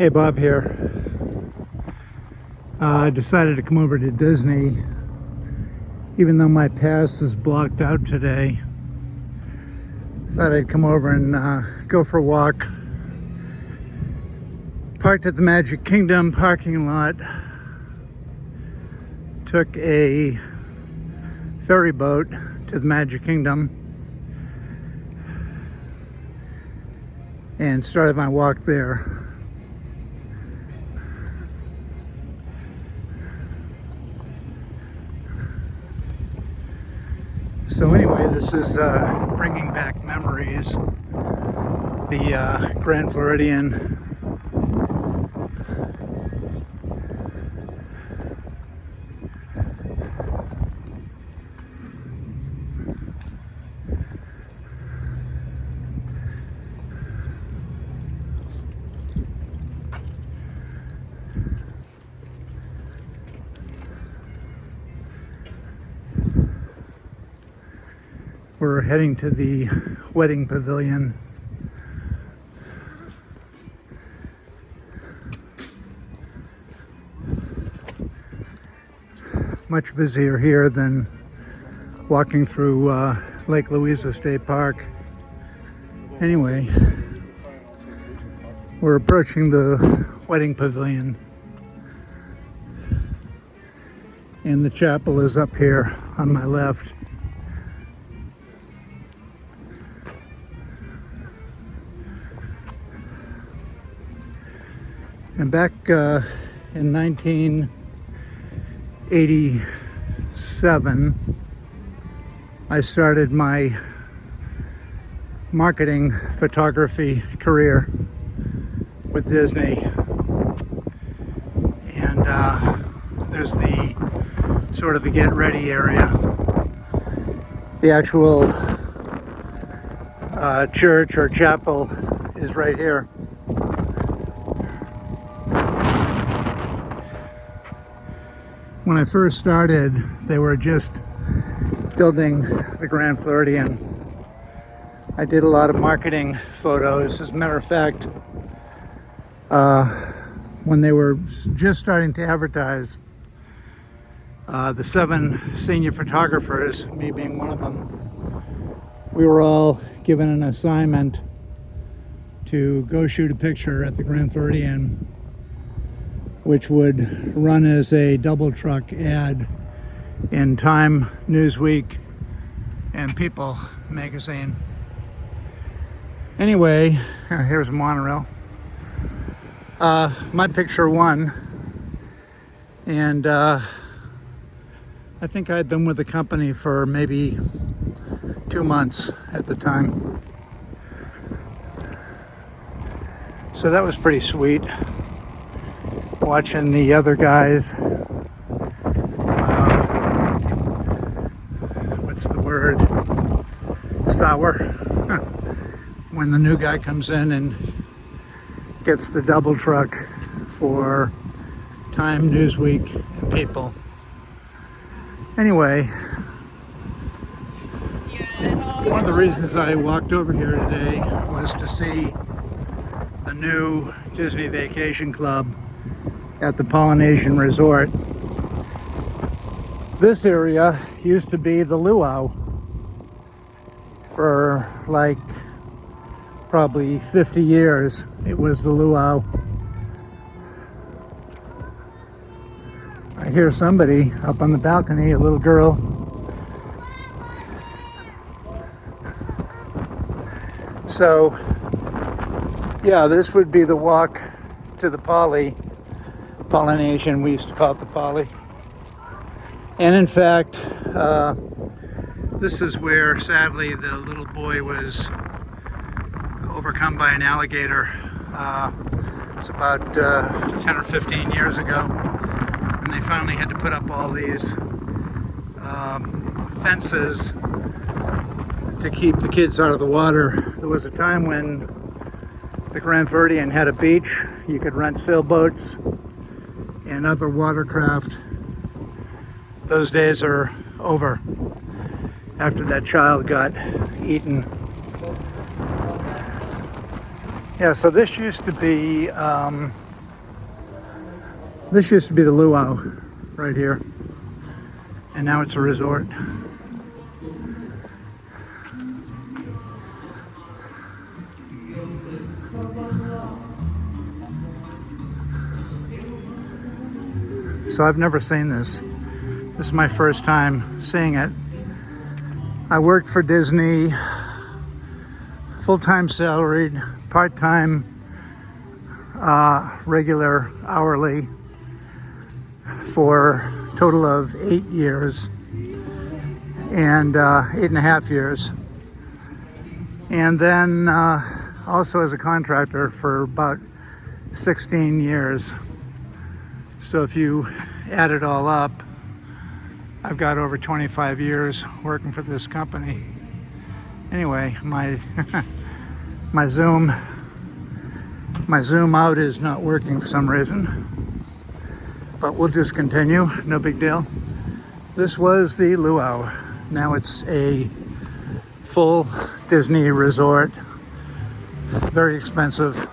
Hey, Bob here. I decided to come over to Disney, even though my pass is blocked out today. Thought I'd come over and go for a walk. Parked at the Magic Kingdom parking lot. Took a ferry boat to the Magic Kingdom and started my walk there. So anyway, this is bringing back memories. The Grand Floridian. We're heading to the wedding pavilion. Much busier here than walking through Lake Louisa State Park. Anyway, we're approaching the wedding pavilion. And the chapel is up here on my left. And back in 1987, I started my marketing photography career with Disney. And there's the sort of the get ready area. The actual church or chapel is right here. When I first started, they were just building the Grand Floridian. I did a lot of marketing photos. As a matter of fact, when they were just starting to advertise, the 7 senior photographers, me being one of them, we were all given an assignment to go shoot a picture at the Grand Floridian, which would run as a double truck ad in Time, Newsweek, and People magazine. Anyway, here's a monorail. My picture won, and I think I'd been with the company for maybe 2 months at the time. So that was pretty sweet. Watching the other guys, what's the word, sour, when the new guy comes in and gets the double truck for Time, Newsweek, and People. Anyway, one of the reasons I walked over here today was to see the new Disney Vacation Club at the Polynesian Resort. This area used to be the luau for like probably 50 years. It was the luau. I hear somebody up on the balcony, a little girl. So yeah, this would be the walk to the Polynesian. We used to call it the Poly. And in fact, this is where sadly the little boy was overcome by an alligator. It's about 10 or 15 years ago, and they finally had to put up all these fences to keep the kids out of the water. There was a time when the Grand Floridian had a beach. You could rent sailboats and other watercraft. Those days are over after that child got eaten. Yeah, so this used to be This used to be the luau right here, and now it's a resort. So I've never seen this. This is my first time seeing it. I worked for Disney, full-time salaried, part-time, regular, hourly, for a total of 8 years, and 8.5 years. And then also as a contractor for about 16 years. So if you add it all up, I've got over 25 years working for this company. Anyway, my my zoom out is not working for some reason, but we'll just continue, no big deal. This was the luau. Now it's a full Disney resort, very expensive.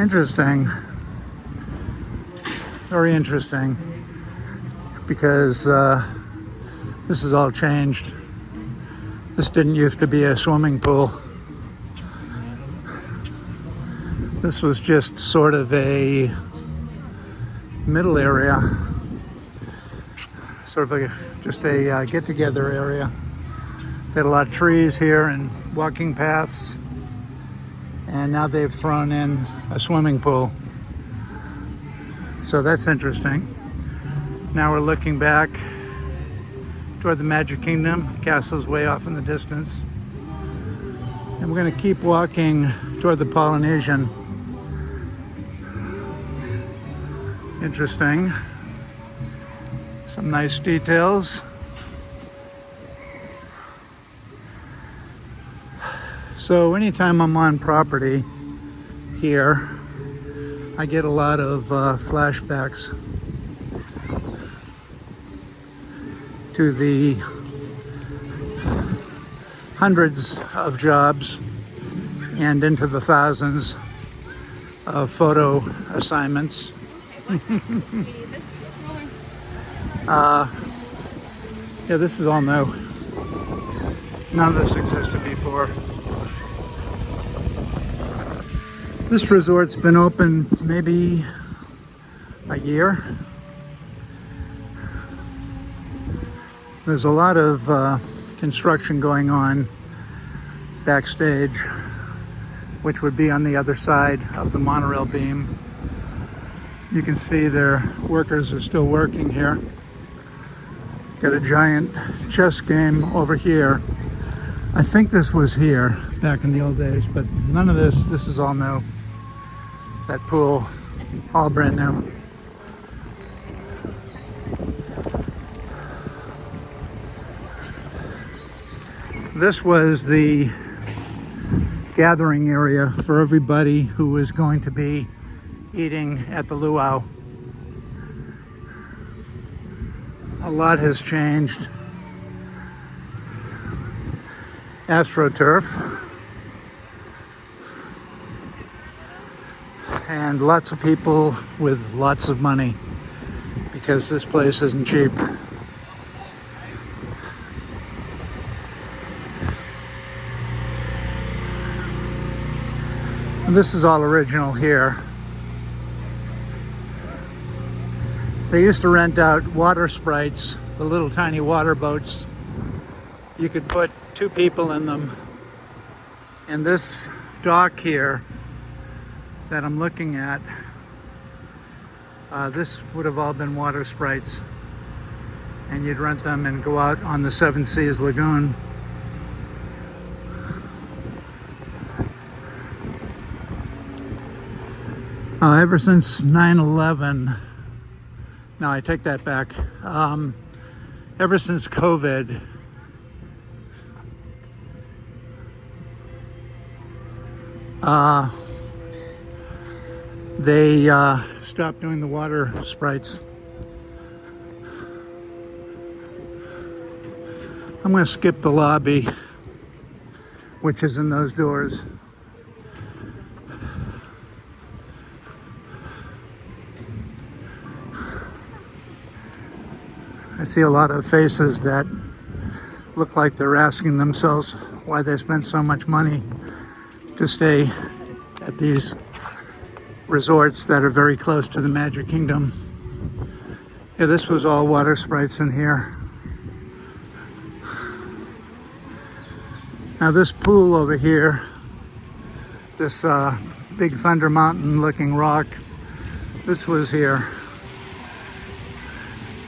Interesting, very interesting, because this has all changed. This didn't used to be a swimming pool. This was just sort of a middle area, sort of just a get-together area. They had a lot of trees here and walking paths. And now they've thrown in a swimming pool. So that's interesting. Now we're looking back toward the Magic Kingdom. Castle's way off in the distance. And we're going to keep walking toward the Polynesian. Interesting. Some nice details. So anytime I'm on property here, I get a lot of flashbacks to the hundreds of jobs and into the thousands of photo assignments. Yeah, this is all new. None of this existed before. This resort's been open maybe a year. There's a lot of construction going on backstage, which would be on the other side of the monorail beam. You can see their workers are still working here. Got a giant chess game over here. I think this was here back in the old days, but none of this is all new. That pool, all brand new. This was the gathering area for everybody who was going to be eating at the luau. A lot has changed. AstroTurf. And lots of people with lots of money, because this place isn't cheap. And this is all original here. They used to rent out water sprites, the little tiny water boats. You could put 2 people in them. And this dock here that I'm looking at, this would have all been water sprites, and you'd rent them and go out on the Seven Seas Lagoon. Ever since 9/11, no, I take that back. Ever since COVID, they stopped doing the water sprites. I'm going to skip the lobby, which is in those doors. I see a lot of faces that look like they're asking themselves why they spent so much money to stay at these resorts that are very close to the Magic Kingdom. Yeah, this was all water sprites in here. Now this pool over here, this big Thunder Mountain looking rock, this was here.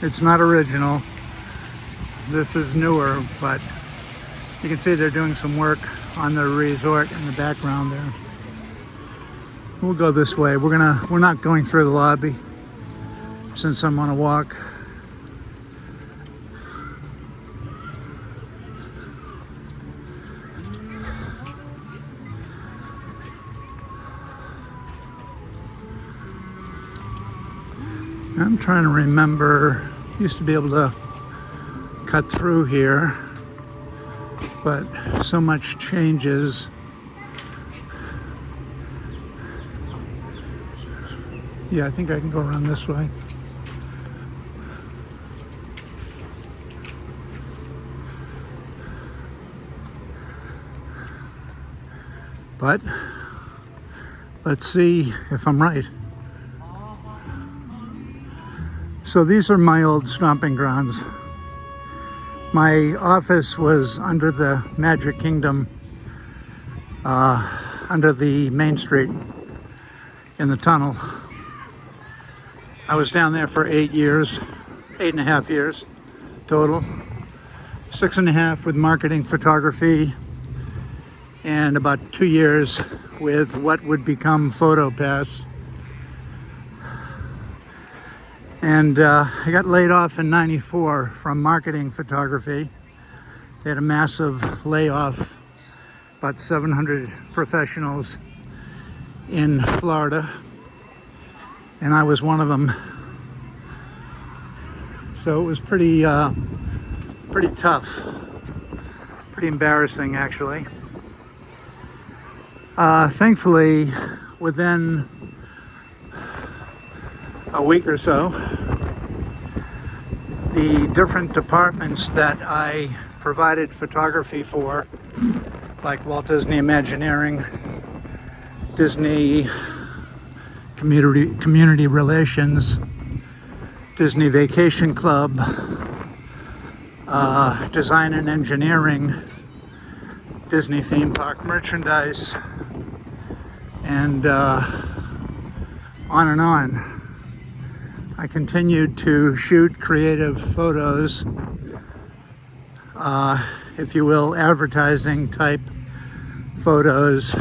It's not original. This is newer, but you can see they're doing some work on the resort in the background there. We'll go this way. We're not going through the lobby since I'm on a walk. I'm trying to remember, used to be able to cut through here, but so much changes. Yeah, I think I can go around this way. But let's see if I'm right. So these are my old stomping grounds. My office was under the Magic Kingdom, under the Main Street in the tunnel. I was down there for 8 years, 8.5 years total. 6.5 with marketing photography, and about 2 years with what would become PhotoPass. And I got laid off in '94 from marketing photography. They had a massive layoff, about 700 professionals in Florida, and I was one of them. So it was pretty tough, pretty embarrassing actually. Thankfully, within a week or so, the different departments that I provided photography for, like Walt Disney Imagineering, Disney Community Relations, Disney Vacation Club, Design and Engineering, Disney Theme Park Merchandise, and on and on. I continued to shoot creative photos, if you will, advertising type photos,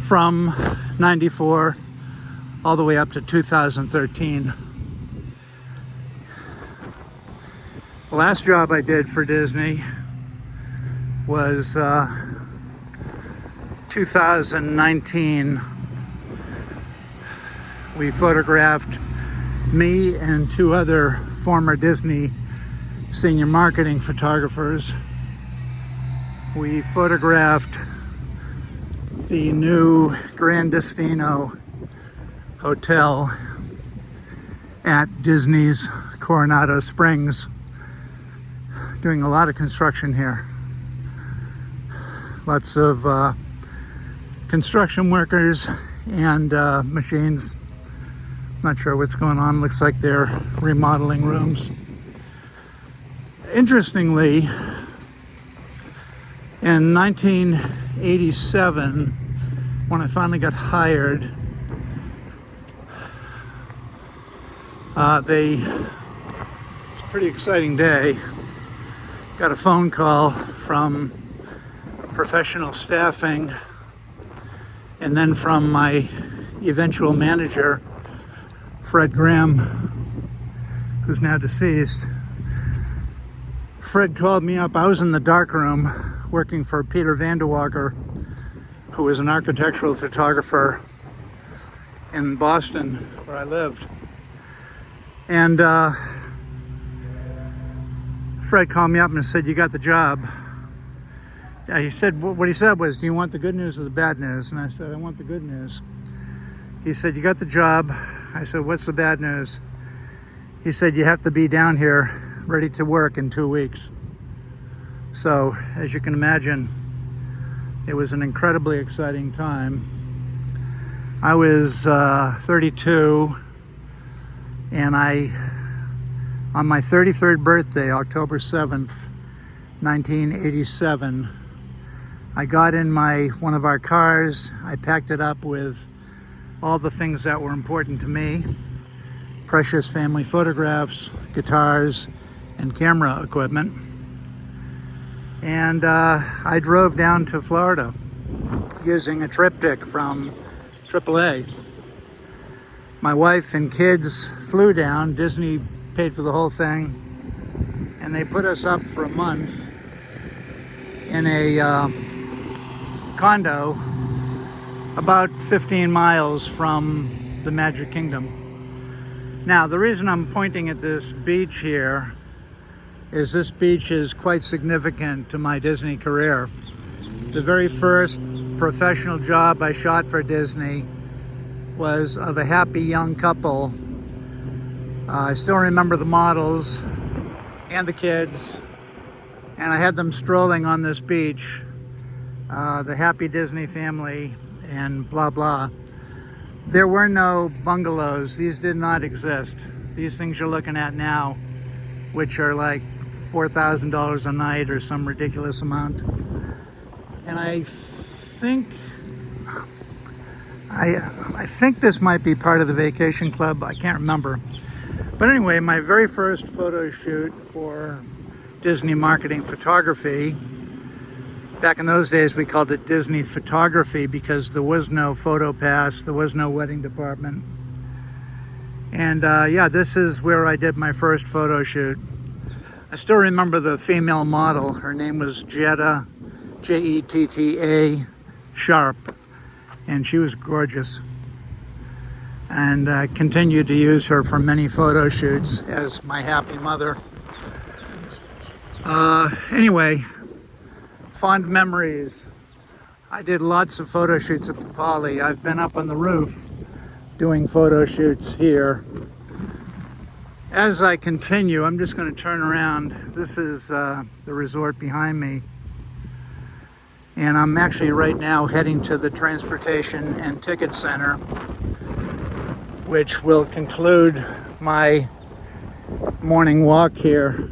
from '94 all the way up to 2013. The last job I did for Disney was 2019. We photographed, me and 2 other former Disney senior marketing photographers. We photographed the new Grand Destino Hotel at Disney's Coronado Springs, doing a lot of construction here. Lots of construction workers and machines. Not sure what's going on. Looks like they're remodeling rooms. Interestingly, in 1987, when I finally got hired, it's a pretty exciting day. Got a phone call from professional staffing, and then from my eventual manager, Fred Graham, who's now deceased. Fred called me up. I was in the darkroom working for Peter Vanderwalker, who was an architectural photographer in Boston, where I lived. And Fred called me up and said, "You got the job." He said, what he said was, "Do you want the good news or the bad news?" And I said, "I want the good news." He said, "You got the job." I said, "What's the bad news?" He said, "You have to be down here ready to work in 2 weeks." So, as you can imagine, it was an incredibly exciting time. I was 32, and on my 33rd birthday, October 7th, 1987, I got in one of our cars. I packed it up with all the things that were important to me: precious family photographs, guitars, and camera equipment. And I drove down to Florida using a triptych from AAA. My wife and kids flew down. Disney paid for the whole thing, and they put us up for a month in a condo about 15 miles from the Magic Kingdom. Now, the reason I'm pointing at this beach here is this beach is quite significant to my Disney career. The very first professional job I shot for Disney was of a happy young couple. I still remember the models and the kids, and I had them strolling on this beach, the happy Disney family, and blah blah. There were no bungalows. These did not exist. These things you're looking at now, which are like $4,000 a night or some ridiculous amount. And I think this might be part of the vacation club. I can't remember. But anyway, my very first photo shoot for Disney marketing photography, back in those days we called it Disney photography because there was no photo pass, there was no wedding department. And yeah, this is where I did my first photo shoot. I still remember the female model. Her name was Jetta, Jetta Sharp, and she was gorgeous. And I continued to use her for many photo shoots as my happy mother. Anyway, fond memories. I did lots of photo shoots at the Poly. I've been up on the roof doing photo shoots here. As I continue, I'm just going to turn around. This is the resort behind me. And I'm actually right now heading to the Transportation and Ticket Center, which will conclude my morning walk here.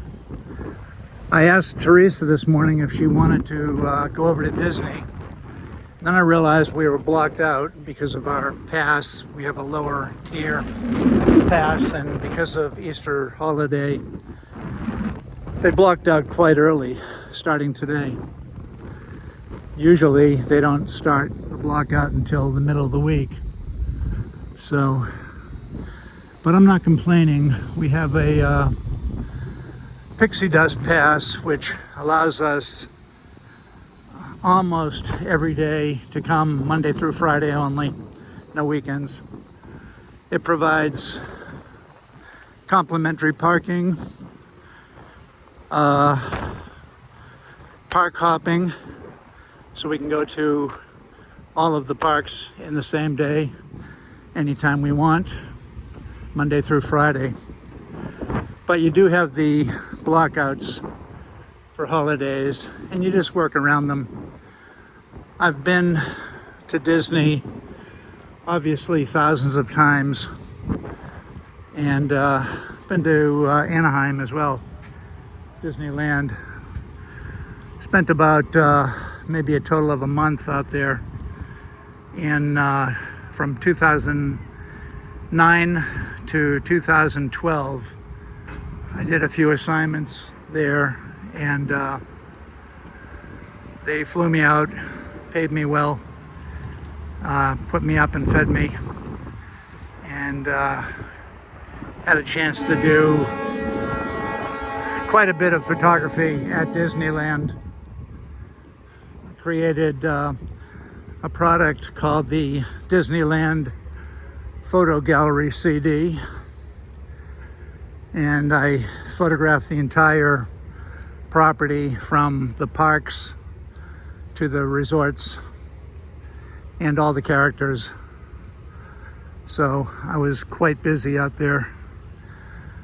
I asked Teresa this morning if she wanted to go over to Disney. Then I realized we were blocked out because of our pass. We have a lower tier pass, and because of Easter holiday, they blocked out quite early, starting today. Usually they don't start the block out until the middle of the week. So, but I'm not complaining. We have a pixie dust pass, which allows us almost every day to come Monday through Friday only, no weekends. It provides complimentary parking, park hopping, so we can go to all of the parks in the same day, anytime we want, Monday through Friday. But you do have the blockouts for holidays, and you just work around them. I've been to Disney, obviously, thousands of times, and been to Anaheim as well, Disneyland. Spent about maybe a total of a month out there from 2009 to 2012. I did a few assignments there, and they flew me out, paid me well, put me up and fed me, and had a chance to do quite a bit of photography at Disneyland. Created a product called the Disneyland Photo Gallery CD, and I photographed the entire property from the parks to the resorts and all the characters. So I was quite busy out there.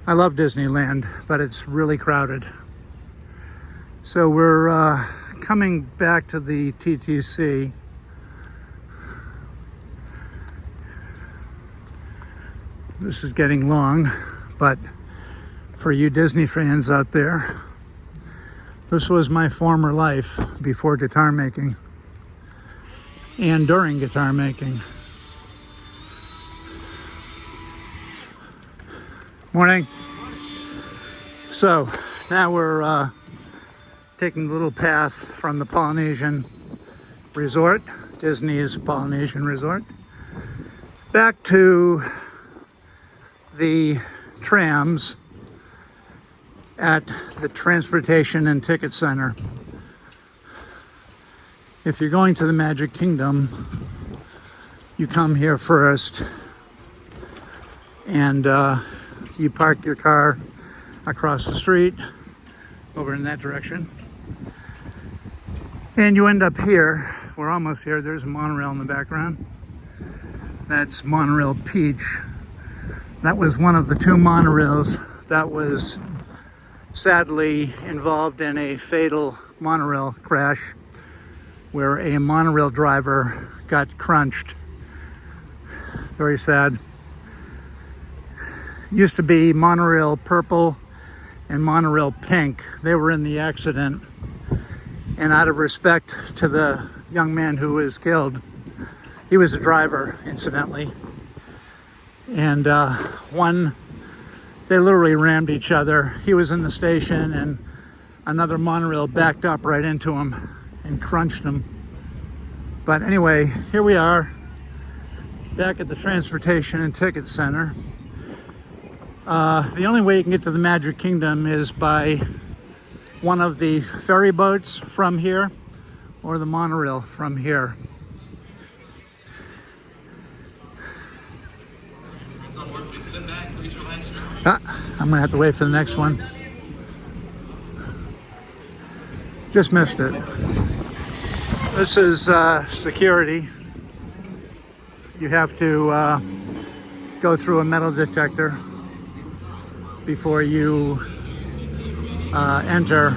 I love Disneyland, but it's really crowded. So we're coming back to the TTC. This is getting long, but for you Disney fans out there, this was my former life before guitar making and during guitar making. Morning. So now we're taking the little path from the Polynesian Resort, Disney's Polynesian Resort, back to the trams at the Transportation and Ticket Center. If you're going to the Magic Kingdom, you come here first and you park your car across the street over in that direction, and you end up here. We're almost here. There's a monorail in the background. That's Monorail Peach. That was one of the two monorails that was sadly involved in a fatal monorail crash where a monorail driver got crunched. Very sad. Used to be Monorail Purple and Monorail Pink. They were in the accident, and out of respect to the young man who was killed, he was a driver, incidentally, and they literally rammed each other. He was in the station and another monorail backed up right into him and crunched him. But anyway, here we are back at the Transportation and Ticket Center. The only way you can get to the Magic Kingdom is by one of the ferry boats from here or the monorail from here. I'm gonna have to wait for the next one. Just missed it. This is security. You have to go through a metal detector before you enter.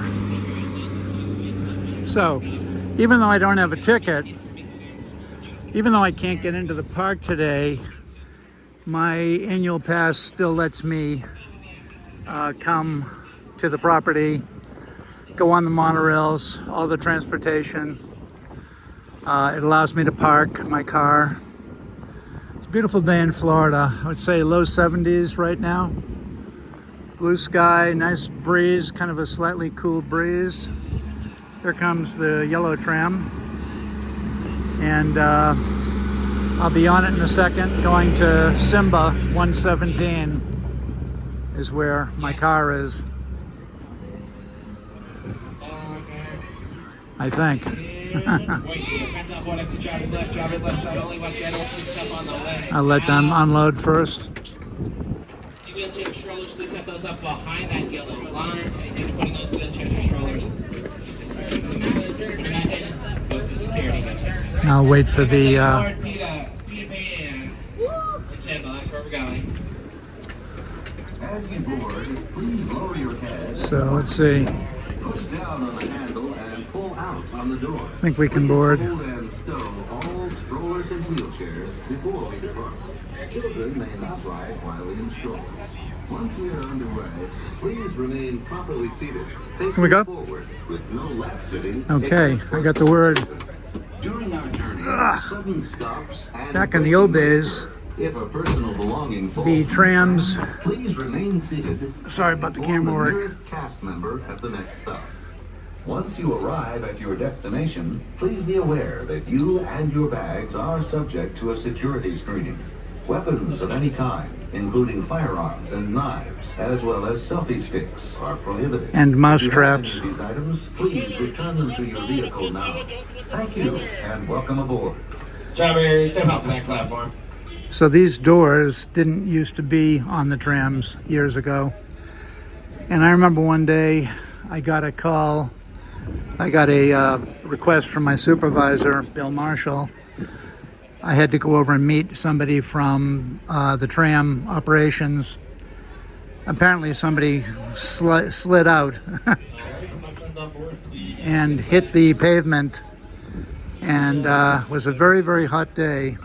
So, even though I don't have a ticket, even though I can't get into the park today, my annual pass still lets me come to the property, go on the monorails, all the transportation. It allows me to park my car. It's a beautiful day in Florida. I would say low 70s right now. Blue sky, nice breeze, kind of a slightly cool breeze. Here comes the yellow tram. And I'll be on it in a second. Going to Simba 117 is where my car is, I think. I'll let them unload first. Wheelchair strollers, please set those up behind that yellow line. Anything putting those wheelchairs or strollers. I'll wait for the That's where we're going. As you board, please lower your head. So let's see. Push down on the handle and pull out on the door. I think we can board. Hold and stow all strollers and wheelchairs before we depart. Children may not ride while in strollers. Once we are underway, please remain properly seated. Can we go? Forward with no lap sitting. Okay, I got the word. During our journey, sudden stops and Back in the old days, if a personal belonging falls the trams, please remain seated. sorry about the Or camera work. nearest cast member at the next stop. Once you arrive at your destination, please be aware that you and your bags are subject to a security screening. Weapons of any kind, including firearms and knives, as well as selfie sticks, are prohibited. And mouse If you have traps. any of these items, please return them to your vehicle now. Thank you and welcome aboard. Strawberry, step off that platform. So these doors didn't used to be on the trams years ago. And I remember one day I got a call. I got a request from my supervisor, Bill Marshall. I had to go over and meet somebody from the tram operations. Apparently somebody slid out and hit the pavement, and it was a very, very hot day.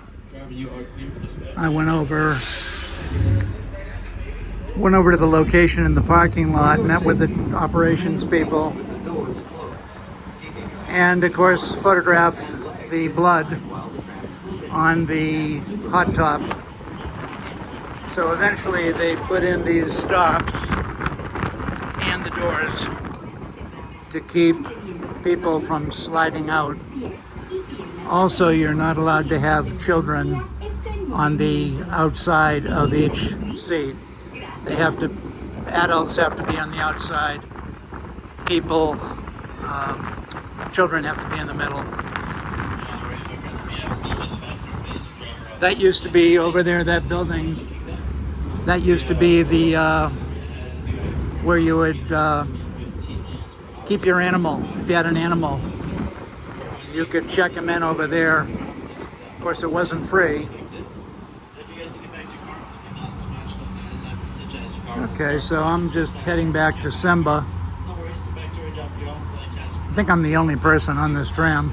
I went over to the location in the parking lot, met with the operations people, and of course photographed the blood on the hot top. So eventually they put in these stops and the doors to keep people from sliding out. Also, you're not allowed to have children on the outside of each seat. Adults have to be on the outside. Children have to be in the middle. That used to be over there, that building. That used to be the where you would keep your animal. If you had an animal, you could check him in over there. Of course, it wasn't free. Okay, so I'm just heading back to Simba. I think I'm the only person on this tram,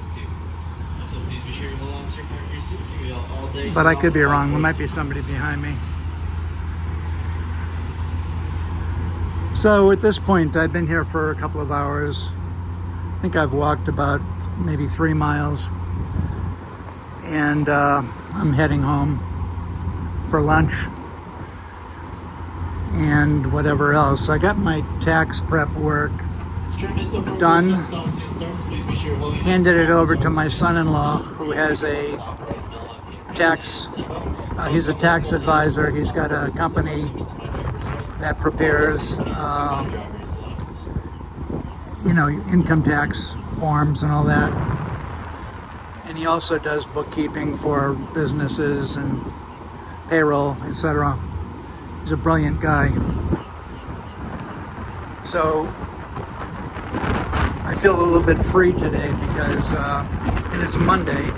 but I could be wrong. There might be somebody behind me. So at this point, I've been here for a couple of hours. I think I've walked about maybe 3 miles, and I'm heading home for lunch and whatever else. I got my tax prep work done, handed it over to my son-in-law, who has a tax, he's a tax advisor. He's got a company that prepares, income tax forms and all that. And he also does bookkeeping for businesses and payroll, etc. He's a brilliant guy. So I feel a little bit free today because, and it's Monday.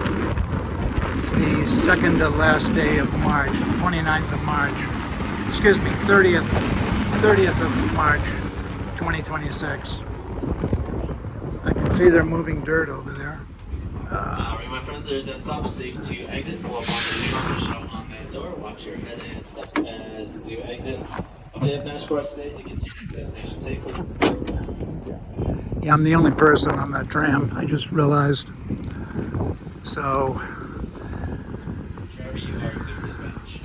It's the second to last day of March, the 29th of March. Excuse me, 30th of March, 2026. I can see they're moving dirt over there. Alright, my friends, there's a stop safe to exit. Pull up on the trucker show on that door. Watch your head and steps as to exit. They have managed for us today to get to your destination safely. Yeah, I'm the only person on that tram, I just realized. So Driver, you are good dispatch.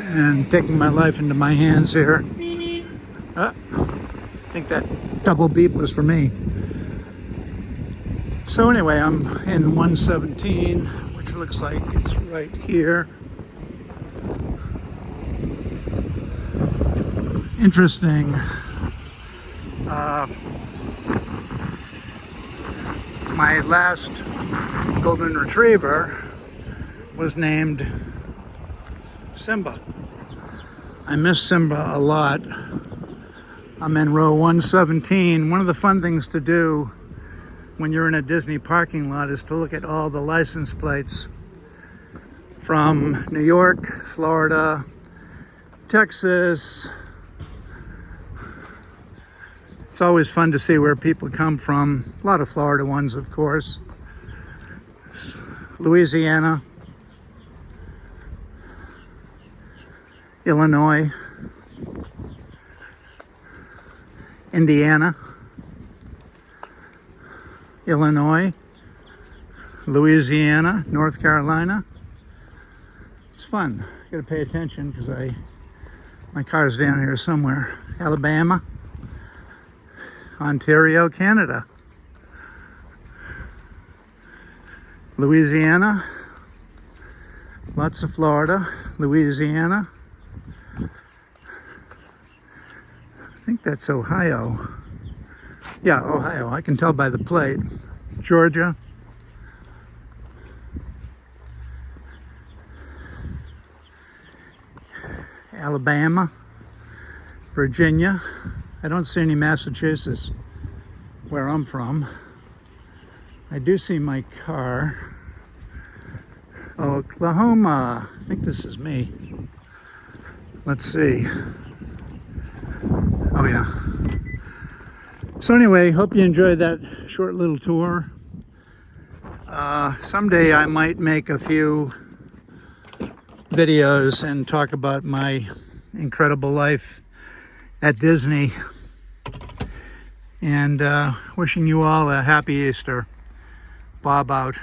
and taking my life into my hands here. I think that double beep was for me. So anyway, I'm in 117, which looks like it's right here. Interesting. My last golden retriever was named Simba. I miss Simba a lot. I'm in row 117. One of the fun things to do when you're in a Disney parking lot is to look at all the license plates from New York, Florida, Texas. It's always fun to see where people come from. A lot of Florida ones, of course. Louisiana, Illinois, Indiana, Illinois, Louisiana, North Carolina. It's fun. I gotta pay attention because my car's down here somewhere. Alabama, Ontario, Canada, Louisiana, lots of Florida, Louisiana. I think that's Ohio. Yeah, Ohio. I can tell by the plate. Georgia. Alabama. Virginia. I don't see any Massachusetts where I'm from. I do see my car. Oklahoma. I think this is me. Let's see. Oh yeah. So anyway, hope you enjoyed that short little tour. Someday I might make a few videos and talk about my incredible life at Disney. And wishing you all a happy Easter. Bob out.